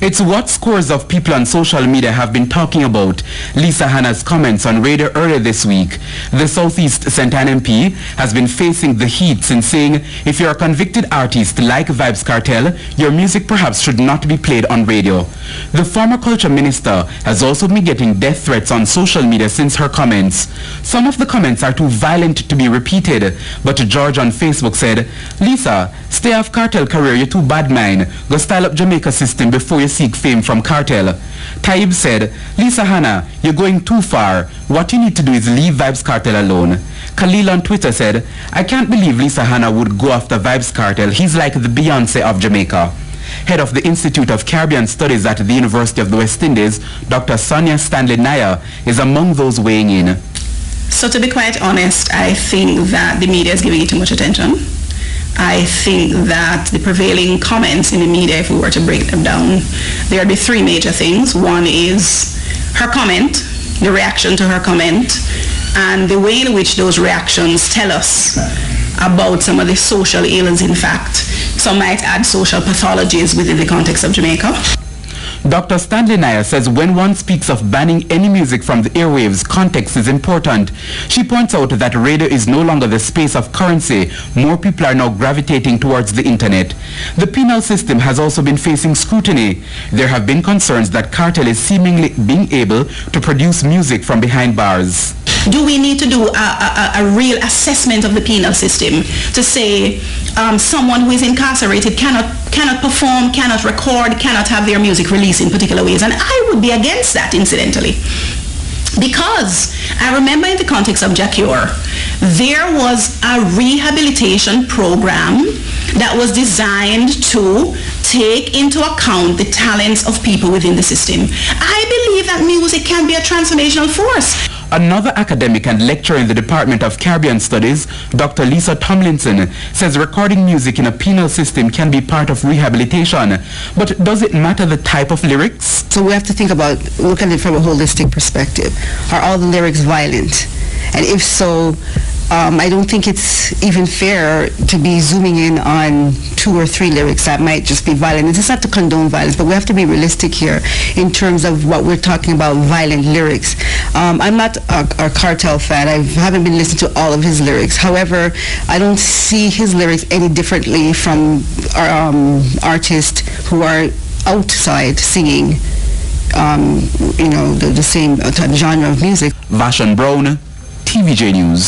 It's what scores of people on social media have been talking about Lisa Hanna's comments on radio earlier this week. The Southeast St. Anne MP has been facing the heat since saying if you're a convicted artist like Vybz Kartel, your music perhaps should not be played on radio. The former culture minister has also been getting death threats on social media since her comments. Some of the comments are too violent to be repeated, but George on Facebook said, "Lisa, stay off Kartel career, you're too bad man. Go style up Jamaica system before you seek fame from Kartel." Taib said, "Lisa Hanna, you're going too far. What you need to do is leave Vybz Kartel alone." Khalil on Twitter said, "I can't believe Lisa Hanna would go after Vybz Kartel. He's like the Beyonce of Jamaica." Head of the Institute of Caribbean Studies at the University of the West Indies, Dr. Sonia Stanley Nair, is among those weighing in. So to be quite honest, I think that the media is giving it too much attention. I think that the prevailing comments in the media, if we were to break them down, there would be three major things. One is her comment, the reaction to her comment, and the way in which those reactions tell us about some of the social ills, in fact. Some might add social pathologies within the context of Jamaica. Dr. Stanley Nair says when one speaks of banning any music from the airwaves, context is important. She points out that radio is no longer the space of currency. More people are now gravitating towards the internet. The penal system has also been facing scrutiny. There have been concerns that Kartel is seemingly being able to produce music from behind bars. Do we need to do a real assessment of the penal system to say someone who is incarcerated cannot perform, cannot record, cannot have their music released in particular ways? And I would be against that, incidentally. Because I remember in the context of Jacure, there was a rehabilitation program that was designed to take into account the talents of people within the system. I believe that music can be a transformational force. Another academic and lecturer in the Department of Caribbean Studies, Dr. Lisa Tomlinson, says recording music in a penal system can be part of rehabilitation. But does it matter the type of lyrics? So we have to think about, look at it from a holistic perspective. Are all the lyrics violent? And if so, I don't think it's even fair to be zooming in on 2 or 3 lyrics that might just be violent. It's not to condone violence, but we have to be realistic here in terms of what we're talking about, violent lyrics. I'm not a Kartel fan. I haven't been listening to all of his lyrics. However, I don't see his lyrics any differently from artists who are outside singing, the same genre of music. Vashon Brown, TVJ News.